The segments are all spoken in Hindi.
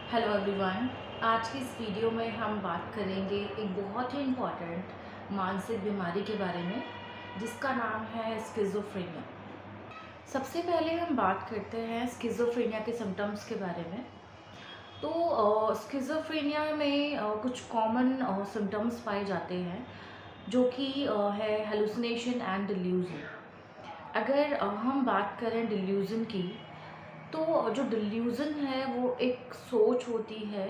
Hello everyone. आज की इस वीडियो में हम बात करेंगे एक बहुत ही इम्पॉर्टेंट मानसिक बीमारी के बारे में जिसका नाम है स्किज़ोफ्रेनिया। सबसे पहले हम बात करते हैं स्किज़ोफ्रेनिया के सिम्टम्स के बारे में। तो स्किज़ोफ्रेनिया में कुछ कॉमन सिम्टम्स पाए जाते हैं जो कि है हेलुसिनेशन एंड डिल्यूजन। अगर हम बात करें डिल्यूजन की, तो जो डिल्यूज़न है वो एक सोच होती है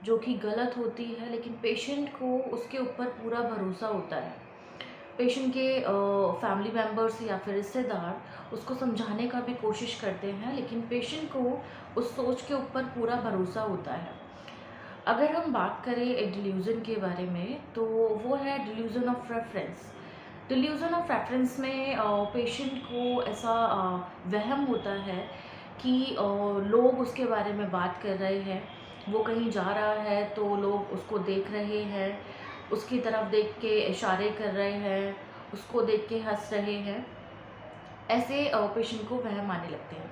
जो कि गलत होती है, लेकिन पेशेंट को उसके ऊपर पूरा भरोसा होता है। पेशेंट के फैमिली मेंबर्स या फिर रिश्तेदार उसको समझाने का भी कोशिश करते हैं, लेकिन पेशेंट को उस सोच के ऊपर पूरा भरोसा होता है। अगर हम बात करें एक डिल्यूज़न के बारे में, तो वो है delusion of reference. Delusion of reference में पेशेंट को ऐसा वहम होता है कि लोग उसके बारे में बात कर रहे हैं, वो कहीं जा रहा है तो लोग उसको देख रहे हैं, उसकी तरफ देख के इशारे कर रहे हैं, उसको देख के हंस रहे हैं। ऐसे पेशेंट को वहम आने लगते हैं।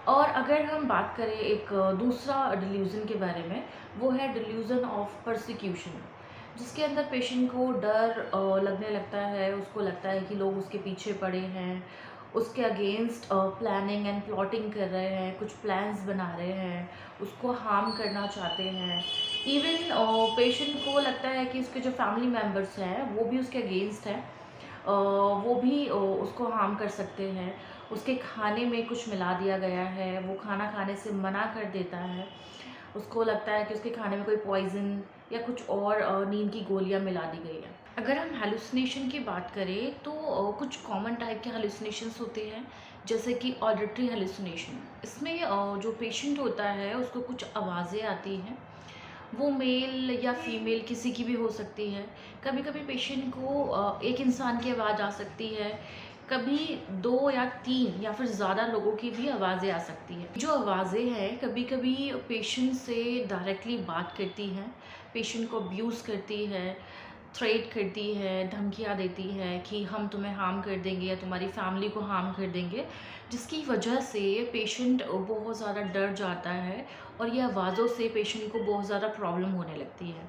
और अगर हम बात करें एक दूसरा डिल्यूज़न के बारे में, वो है डिल्यूज़न ऑफ परसिक्यूशन, जिसके अंदर पेशेंट को डर लगने लगता है। उसको लगता है कि लोग उसके पीछे पड़े हैं, उसके अगेंस्ट प्लानिंग एंड प्लॉटिंग कर रहे हैं, कुछ प्लान्स बना रहे हैं, उसको हार्म करना चाहते हैं। इवन पेशेंट को लगता है कि उसके जो फैमिली मेम्बर्स हैं वो भी उसके अगेंस्ट हैं, वो भी उसको हार्म कर सकते हैं। उसके खाने में कुछ मिला दिया गया है, वो खाना खाने से मना कर देता है। उसको लगता है कि उसके खाने में कोई पॉइज़न या कुछ और नींद की गोलियाँ मिला दी गई हैं। अगर हम हैलुसिनेशन की बात करें, तो कुछ कॉमन टाइप के हैलुसिनेशंस होते हैं, जैसे कि ऑडिटरी हैलुसिनेशन। इसमें जो पेशेंट होता है उसको कुछ आवाज़ें आती हैं, वो मेल या फीमेल किसी की भी हो सकती है। कभी-कभी पेशेंट को एक इंसान की आवाज़ आ सकती है, कभी 2 या 3 या फिर ज़्यादा लोगों की भी आवाज़ें आ सकती हैं। जो आवाज़ें हैं कभी-कभी पेशेंट से डायरेक्टली बात करती हैं, पेशेंट को अब्यूज़ करती है, थ्रेट करती है, धमकियाँ देती है कि हम तुम्हें हार्म कर देंगे या तुम्हारी फैमिली को हार्म कर देंगे, जिसकी वजह से पेशेंट बहुत ज़्यादा डर जाता है और ये आवाज़ों से पेशेंट को बहुत ज़्यादा प्रॉब्लम होने लगती है।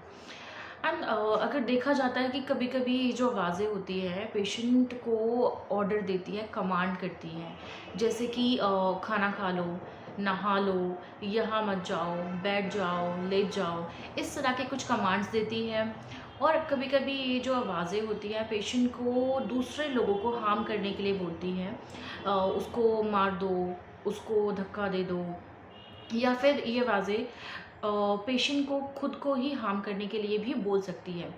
एंड अगर देखा जाता है कि कभी-कभी जो आवाज़ें होती हैं पेशेंट को ऑर्डर देती है, कमांड करती हैं, जैसे कि खाना खा लो, नहा लो, यहाँ मत जाओ, बैठ जाओ, लेट जाओ, इस तरह के कुछ कमांड्स देती है। और कभी-कभी ये जो आवाज़ें होती हैं पेशेंट को दूसरे लोगों को हार्म करने के लिए बोलती हैं। उसको मार दो, उसको धक्का दे दो, या फिर ये आवाज़ें पेशेंट को खुद को ही हार्म करने के लिए भी बोल सकती है,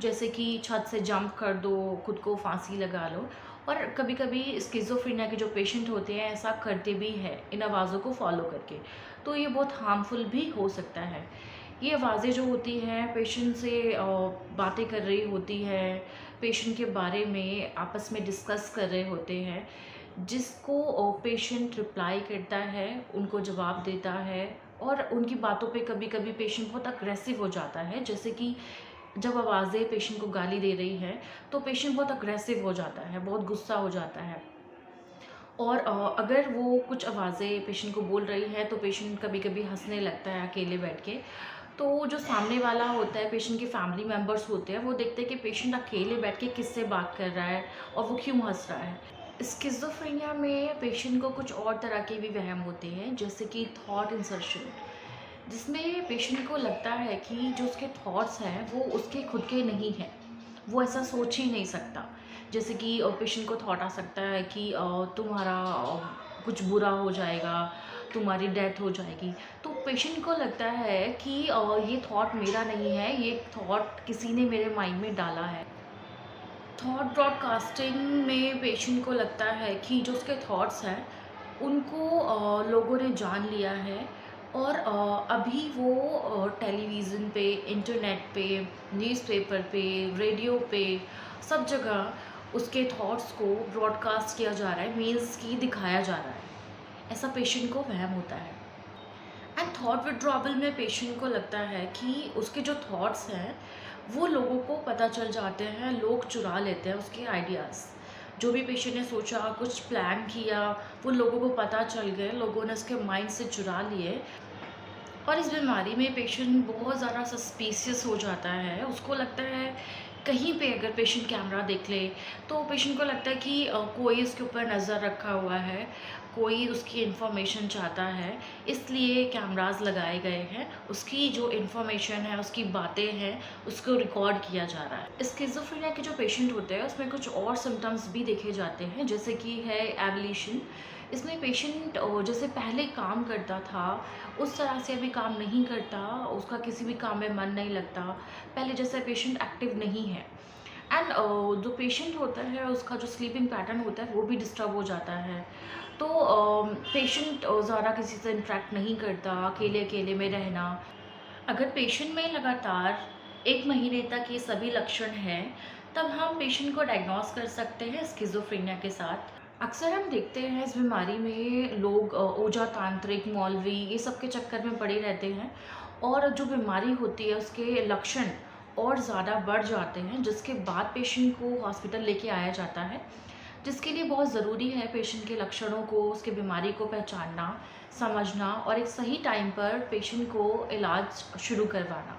जैसे कि छत से जंप कर दो, खुद को फांसी लगा लो। और कभी-कभी स्किज़ोफ्रेनिया के जो पेशेंट होते हैं ऐसा करते भी हैं इन आवाज़ों को फॉलो करके, तो ये बहुत हार्मफुल भी हो सकता है। ये आवाज़ें जो होती हैं पेशेंट से बातें कर रही होती है, पेशेंट के बारे में आपस में डिस्कस कर रहे होते हैं, जिसको पेशेंट रिप्लाई करता है, उनको जवाब देता है। और उनकी बातों पे कभी-कभी पेशेंट बहुत अग्रेसिव हो जाता है, जैसे कि जब आवाज़ें पेशेंट को गाली दे रही हैं, तो पेशेंट बहुत अग्रेसिव हो जाता है, बहुत गुस्सा हो जाता है। और अगर वो कुछ आवाज़ें पेशेंट को बोल रही है, तो पेशेंट कभी-कभी हँसने लगता है अकेले बैठ के। तो जो सामने वाला होता है, पेशेंट के फैमिली मेंबर्स होते हैं, वो देखते हैं कि पेशेंट अकेले बैठ के किससे बात कर रहा है और वो क्यों हँस रहा है। स्किज़ोफ्रेनिया में पेशेंट को कुछ और तरह के भी वहम होते हैं, जैसे कि थॉट इंसर्शन, जिसमें पेशेंट को लगता है कि जो उसके थॉट्स हैं वो उसके खुद के नहीं हैं, वो ऐसा सोच ही नहीं सकता। जैसे कि पेशेंट को थॉट आ सकता है कि तुम्हारा कुछ बुरा हो जाएगा, तुम्हारी डेथ हो जाएगी। तो पेशेंट को लगता है कि ये थॉट मेरा नहीं है, ये थॉट किसी ने मेरे माइंड में डाला है। थॉट ब्रॉडकास्टिंग में पेशेंट को लगता है कि जो उसके थॉट्स हैं उनको लोगों ने जान लिया है, और अभी वो टेलीविज़न पे, इंटरनेट पे, न्यूज़पेपर पे, रेडियो पे, सब जगह उसके थॉट्स को ब्रॉडकास्ट किया जा रहा है, मीन्स की दिखाया जा रहा है। ऐसा पेशेंट को वहम होता है। एंड थॉट विड्रॉवल में पेशेंट को लगता है कि उसके जो थॉट्स हैं वो लोगों को पता चल जाते हैं, लोग चुरा लेते हैं उसके आइडियाज़। जो भी पेशेंट ने सोचा, कुछ प्लान किया, वो लोगों को पता चल गए, लोगों ने उसके माइंड से चुरा लिए। और इस बीमारी में पेशेंट बहुत ज़्यादा सस्पिशियस हो जाता है। उसको लगता है कहीं पे अगर पेशेंट कैमरा देख ले तो पेशेंट को लगता है कि कोई उसके ऊपर नज़र रखा हुआ है, कोई उसकी इन्फॉर्मेशन चाहता है, इसलिए कैमरास लगाए गए हैं। उसकी जो इन्फॉर्मेशन है, उसकी बातें हैं, उसको रिकॉर्ड किया जा रहा है। स्किज़ोफ्रेनिया के जो पेशेंट होते हैं उसमें कुछ और सिम्टम्स भी देखे जाते हैं, जैसे कि है एवोल्यूशन। इसमें पेशेंट जैसे पहले काम करता था उस तरह से अभी काम नहीं करता, उसका किसी भी काम में मन नहीं लगता, पहले जैसा पेशेंट एक्टिव नहीं है। एंड जो पेशेंट होता है उसका जो स्लीपिंग पैटर्न होता है वो भी डिस्टर्ब हो जाता है। तो पेशेंट ज़्यादा किसी से इंटरेक्ट नहीं करता, अकेले अकेले में रहना। अगर पेशेंट में लगातार 1 महीने तक ये सभी लक्षण हैं, तब हम पेशेंट को डायग्नोस कर सकते हैं स्किज़ोफ्रेनिया के साथ। अक्सर हम देखते हैं इस बीमारी में लोग ओझा तांत्रिक, मौलवी ये सब के चक्कर में पड़े रहते हैं और जो बीमारी होती है उसके लक्षण और ज़्यादा बढ़ जाते हैं, जिसके बाद पेशेंट को हॉस्पिटल लेके आया जाता है। जिसके लिए बहुत ज़रूरी है पेशेंट के लक्षणों को, उसकी बीमारी को पहचानना, समझना और एक सही टाइम पर पेशेंट को इलाज शुरू करवाना।